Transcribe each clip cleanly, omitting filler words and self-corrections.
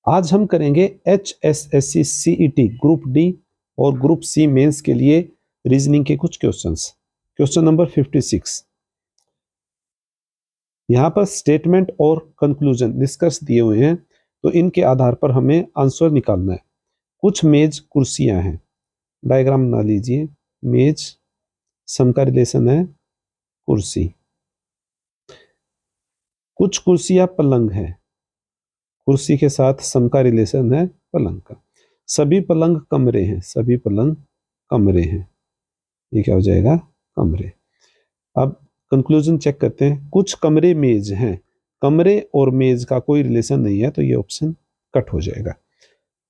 आज हम करेंगे HSSC CET ग्रुप डी और ग्रुप सी मेंस के लिए रीजनिंग के कुछ क्वेश्चंस। Question number 56। यहाँ पर स्टेटमेंट और कंक्लूजन निष्कर्ष दिए हुए हैं, तो इनके आधार पर हमें आंसर निकालना है। कुछ मेज कुर्सियां हैं, डायग्राम बना लीजिए। मेज सम का रिलेशन है कुर्सी। कुछ कुर्सियां पलंग है, कुर्सी के साथ सम का रिलेशन है पलंग का। सभी पलंग कमरे हैं, सभी पलंग कमरे हैं, ये क्या हो जाएगा कमरे। अब कंक्लूजन चेक करते हैं। कुछ कमरे मेज हैं, कमरे और मेज का कोई रिलेशन नहीं है, तो ये ऑप्शन कट हो जाएगा।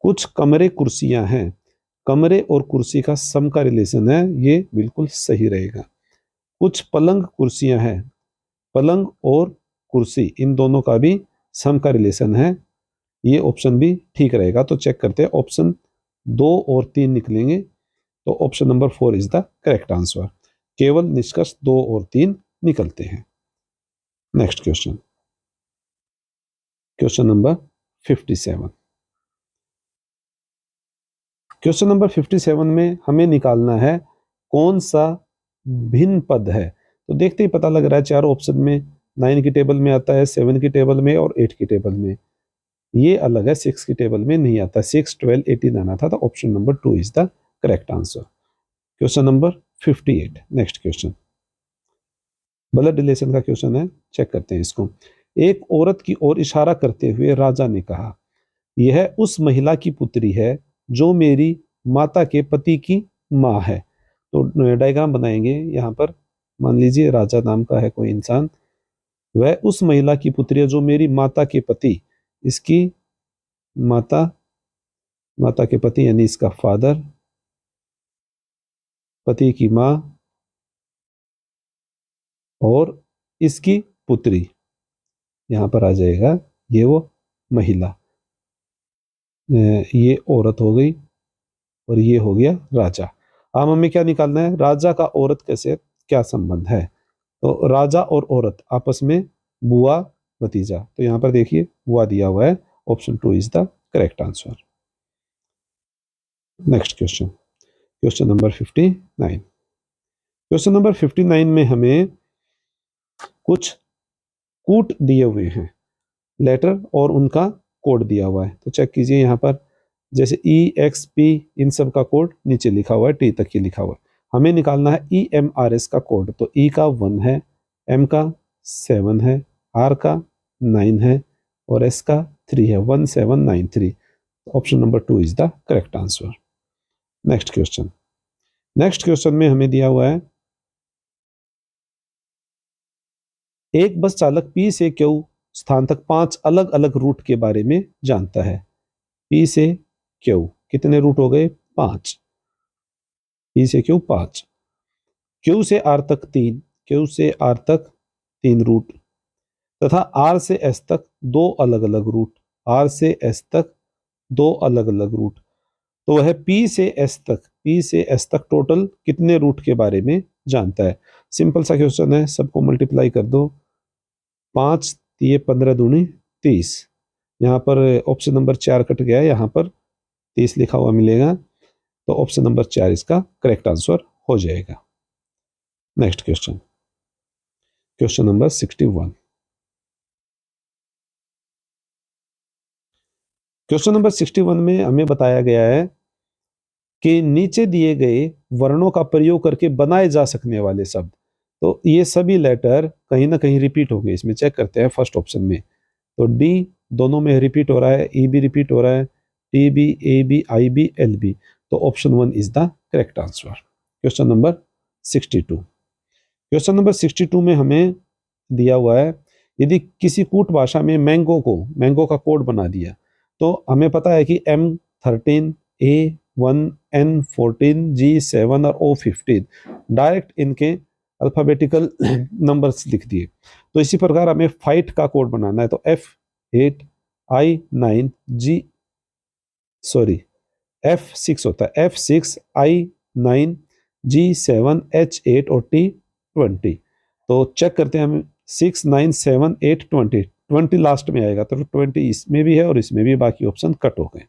कुछ कमरे कुर्सियां हैं, कमरे और कुर्सी का सम का रिलेशन है, ये बिल्कुल सही रहेगा। कुछ पलंग कुर्सियां हैं, पलंग और कुर्सी इन दोनों का भी सम का रिलेशन है, ये ऑप्शन भी ठीक रहेगा। तो चेक करते हैं, ऑप्शन 2 और 3 निकलेंगे, तो option number 4 is the correct answer. केवल निष्कर्ष 2 और 3 निकलते हैं। Next question, question number 57। Question number 57 में हमें निकालना है कौन सा भिन्न पद है। तो देखते ही पता लग रहा है, चारों ऑप्शन में 9 की टेबल में आता है, 7 की टेबल में और 8 की टेबल में। ये अलग है, 6 की टेबल में नहीं आता। 6, 12, 18 आना था, तो option number 2 is the correct answer. Question number 58। Next question blood relation का क्वेश्चन है, चेक करते हैं इसको। एक औरत की ओर इशारा करते हुए राजा ने कहा, यह उस महिला की पुत्री है जो मेरी माता के पति की माँ है। तो डायग्राम बनाएंगे। यहाँ पर मान लीजिए राजा नाम का है कोई इंसान, वह उस महिला की पुत्री है जो मेरी माता के पति, इसकी माता, माता के पति यानी इसका फादर, पति की माँ और इसकी पुत्री, यहां पर आ जाएगा ये वो महिला। ये औरत हो गई और ये हो गया राजा। अब हमें क्या निकालना है, राजा का औरत कैसे क्या संबंध है। तो राजा और औरत आपस में बुआ भतीजा, तो यहां पर देखिए बुआ दिया हुआ है, option 2 is the correct answer. Next question, question number 59। Question number 59 में हमें कुछ कूट दिए हुए हैं, लेटर और उनका कोड दिया हुआ है। तो चेक कीजिए यहाँ पर, जैसे EXP इन सब का कोड नीचे लिखा हुआ है, T तक ही लिखा हुआ है। हमें निकालना है EMRS का कोड। तो E का 1 है, M का 7 है, R का 9 है और S का 3 है, 1793। Option number 2 is the correct answer. Next question, next question में हमें दिया हुआ है, एक बस चालक P से Q स्थान तक 5 अलग अलग रूट के बारे में जानता है। P से Q कितने रूट हो गए, 5। P से Q 5, Q से R तक 3, Q से R तक 3 रूट, तथा R से S तक 2 अलग अलग रूट, R से S तक 2 अलग अलग रूट। तो वह P से S तक, P से S तक टोटल कितने रूट के बारे में जानता है। सिंपल सा क्वेश्चन है, सबको मल्टीप्लाई कर दो, 5 ये 15 दूनी 30। यहाँ पर ऑप्शन नंबर 4 कट गया है, यहाँ पर 30 लिखा हुआ मिलेगा, तो ऑप्शन नंबर 4 इसका करेक्ट आंसर हो जाएगा। Next question, question number 61। Question number 61 में हमें बताया गया है कि नीचे दिए गए वर्णों का प्रयोग करके बनाए जा सकने वाले शब्द। तो ये सभी लेटर कहीं ना कहीं रिपीट होंगे, इसमें चेक करते हैं। फर्स्ट ऑप्शन में तो डी दोनों में रिपीट हो रहा है, ई भी रिपीट हो रहा है, T B, A B, I B, L B. तो option 1 is the correct answer. Question number 62। Question number 62 में हमें दिया हुआ है, यदि किसी कूट भाषा में मैंगो का कोड बना दिया, तो हमें पता है कि M13, A1, N14, G7 और O15 डायरेक्ट इनके अल्फाबेटिकल नंबर्स लिख दिए। तो इसी प्रकार हमें फाइट का कोड बनाना है, तो F8, I9, F6 होता है, F6, I9, G7, H8 और T20। तो चेक करते हैं हम, 6, 9, 7, 8, 20 20 लास्ट में आएगा, तो 20 इसमें भी है और इसमें भी, बाकी ऑप्शन कट हो गए।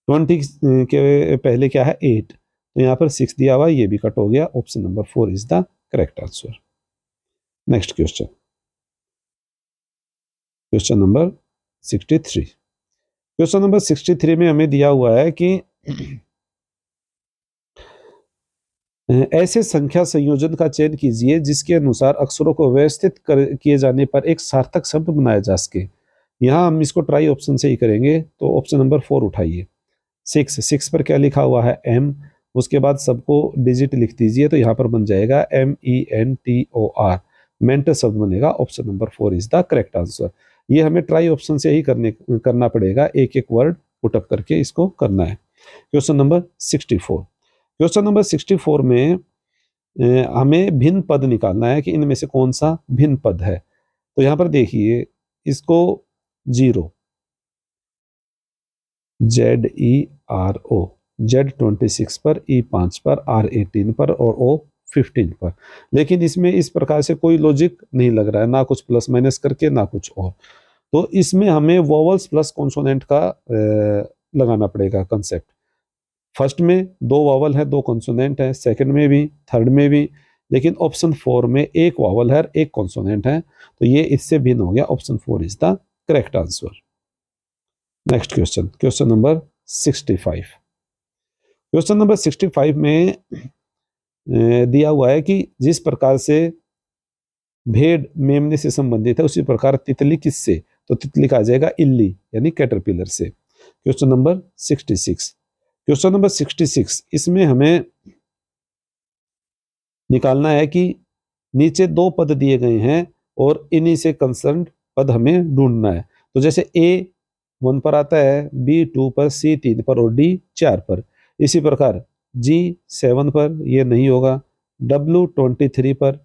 20 के पहले क्या है 8, तो यहाँ पर 6 दिया हुआ है, ये भी कट हो गया। Option number 4 is the correct answer. Next question, question number 63। Question number 63 में हमें दिया हुआ है कि ऐसे संख्या संयोजन का चयन कीजिए जिसके अनुसार अक्षरों को व्यवस्थित किए जाने पर एक सार्थक शब्द बनाया जा सके। यहाँ हम इसको ट्राई ऑप्शन से ही करेंगे, तो ऑप्शन नंबर 4 उठाइए। 6 पर क्या लिखा हुआ है M, उसके बाद सबको डिजिट लिख दीजिए, तो यहाँ पर बन जाएगा MENTOR, मेंटर शब्द बनेगा। Option number 4 is the correct answer. ये हमें ट्राई ऑप्शन से ही करना पड़ेगा, एक एक वर्ड पुटअप करके इसको करना है। Question number 64। क्वेश्चन नंबर 64 में हमें भिन्न पद निकालना है कि इनमें से कौन सा भिन्न पद है। तो यहाँ पर देखिए, इसको 0 ZERO, Z26 पर, E5 पर, R18 पर और O15 पर, लेकिन इसमें इस प्रकार से कोई लॉजिक नहीं लग रहा है, ना कुछ प्लस माइनस करके ना कुछ और। तो इसमें हमें वोवल्स प्लस कॉन्सोनेंट का लगाना पड़ेगा कंसेप्ट। फर्स्ट में 2 वावल है 2 कॉन्सोनेंट है, सेकंड में भी, थर्ड में भी, लेकिन ऑप्शन 4 में 1 वावल है 1 कॉन्सोनेंट है, तो ये इससे भिन्न हो गया। Option 4 is the correct answer. Next question, question number 65। Question number 65 में दिया हुआ है कि जिस प्रकार से भेड़ मेमने से संबंधित है उसी प्रकार तितली किससे, तो तितली का आ जाएगा इल्ली यानी कैटरपिलर से। Question number 66। क्वेश्चन नंबर 66, इसमें हमें निकालना है कि नीचे 2 पद दिए गए हैं और इन्हीं से कंसर्न पद हमें ढूंढना है। तो जैसे A 1 पर आता है, B 2 पर, C 3 पर और D 4 पर। इसी प्रकार G 7 पर, ये नहीं होगा। W 23 पर,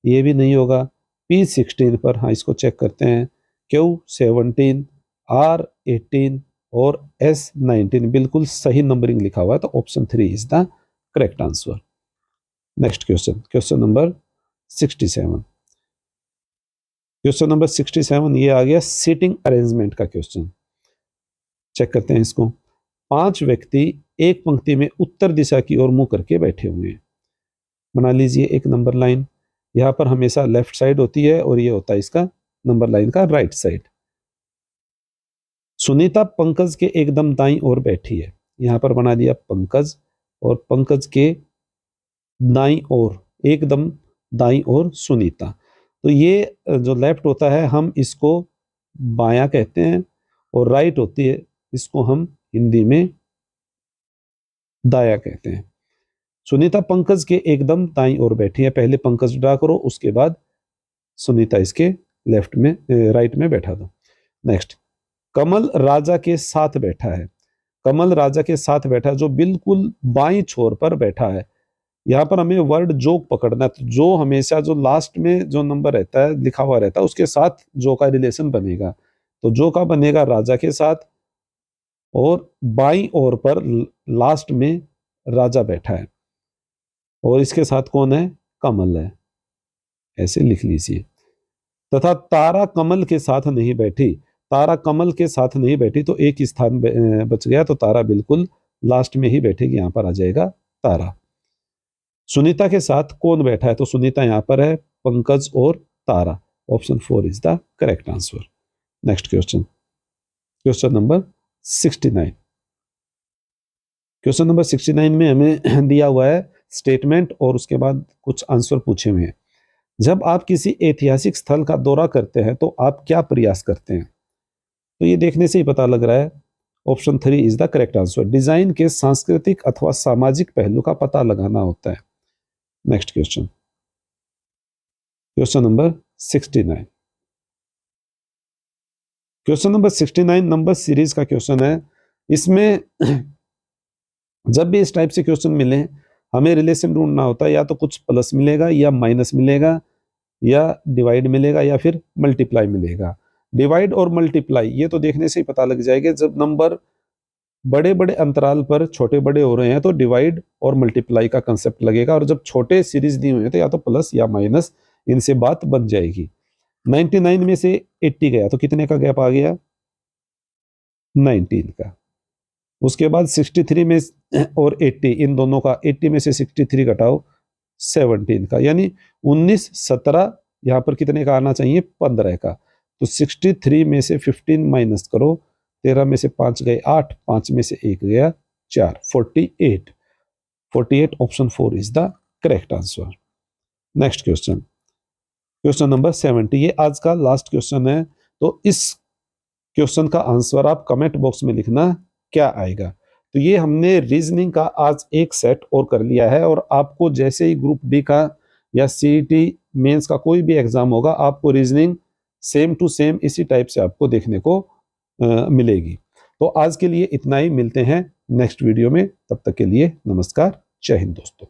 ये भी नहीं होगा। P 16 पर, हाँ इसको चेक करते हैं। Q 17, R 18 और S 19, बिल्कुल सही नंबरिंग लिखा हुआ है, तो option 3 is the correct answer. Next question, question number 67। Question number 67 ये आ गया सीटिंग अरेंजमेंट का क्वेश्चन। चेक करते हैं इसको। 5 व्यक्ति एक पंक्ति में उत्तर दिशा की ओर मुंह करके बैठे हुए हैं। बना लीजिए एक नंबर लाइन। यहाँ पर हमेशा लेफ्ट साइड होती है और ये होता है इसका नंबर लाइन का राइट साइड। सुनीता पंकज के एकदम दाईं ओर बैठी है। यहाँ पर बना दिया पंकज, और पंकज के दाईं ओर, एकदम दाईं ओर सुनीता। तो ये जो लेफ्ट होता है हम इसको बायां कहते हैं, और राइट होती है इसको हम हिंदी में दाया कहते हैं। सुनीता पंकज के एकदम दाईं ओर बैठी है। पहले पंकज ड्रा करो, उसके बाद सुनीता इसके लेफ्ट में राइट में बैठा दो। नेक्स्ट, कमल राजा के साथ बैठा है। कमल राजा के साथ बैठा है, जो बिल्कुल बाईं छोर पर बैठा है। यहाँ पर हमें वर्ड जो पकड़ना है, तो जो हमेशा जो लास्ट में जो नंबर रहता है लिखा हुआ रहता है उसके साथ जो का रिलेशन बनेगा, तो जो का बनेगा राजा के साथ, और बाईं ओर पर लास्ट में राजा बैठा है और इसके साथ कौन है, कमल है, ऐसे लिख लीजिए। तथा तारा कमल के साथ नहीं बैठी। तारा कमल के साथ नहीं बैठी, तो एक स्थान बच गया, तो तारा बिल्कुल लास्ट में ही बैठेगी, यहां पर आ जाएगा तारा। सुनीता के साथ कौन बैठा है, तो सुनीता यहां पर है, पंकज और Tara. Option 4 is the correct answer. Next question, question number 69। Question number 69 में हमें दिया हुआ है स्टेटमेंट और उसके बाद कुछ आंसर पूछे हुए हैं। जब आप किसी ऐतिहासिक स्थल का दौरा करते हैं तो आप क्या प्रयास करते हैं, तो ये देखने से ही पता लग रहा है। Option 3 is the correct answer. Design के सांस्कृतिक अथवा सामाजिक पहलू का पता लगाना होता है। Next question, question number 69। Question number 69 number series का क्वेश्चन है। इसमें जब भी इस टाइप से क्वेश्चन मिले हमें रिलेशन ढूंढना होता है, या तो कुछ प्लस मिलेगा या माइनस मिलेगा या डिवाइड मिलेगा या फिर मल्टीप्लाई मिलेगा। डिवाइड और मल्टीप्लाई ये तो देखने से ही पता लग जाएगा। जब नंबर बड़े बड़े अंतराल पर छोटे बड़े हो रहे हैं तो डिवाइड और मल्टीप्लाई का कंसेप्ट लगेगा, और जब छोटे सीरीज दी हुई है तो या तो प्लस या माइनस, इनसे बात बन जाएगी। 99 में से 80 गया तो कितने का गैप आ गया? 19 का। उसके बाद 63 में और 80, इन दोनों का 80 में से 63 घटाओ 17 का, यानी 19 17, यहां पर कितने का आना चाहिए? 15 का। तो 63 में से 15 माइनस करो, 13 में से 5 गए 8, 5 में से 1 गया 4, 48। 48 option 4 is the correct answer. Next question, question number 70, ये आज का लास्ट क्वेश्चन है। तो इस क्वेश्चन का आंसर आप कमेंट बॉक्स में लिखना, क्या आएगा। तो ये हमने रीजनिंग का आज एक सेट और कर लिया है, और आपको जैसे ही ग्रुप डी का या सीईटी मेंस का कोई भी एग्जाम होगा, आपको रीजनिंग सेम टू सेम इसी टाइप से आपको देखने को मिलेगी। तो आज के लिए इतना ही, मिलते हैं नेक्स्ट वीडियो में, तब तक के लिए नमस्कार, जय हिंद दोस्तों।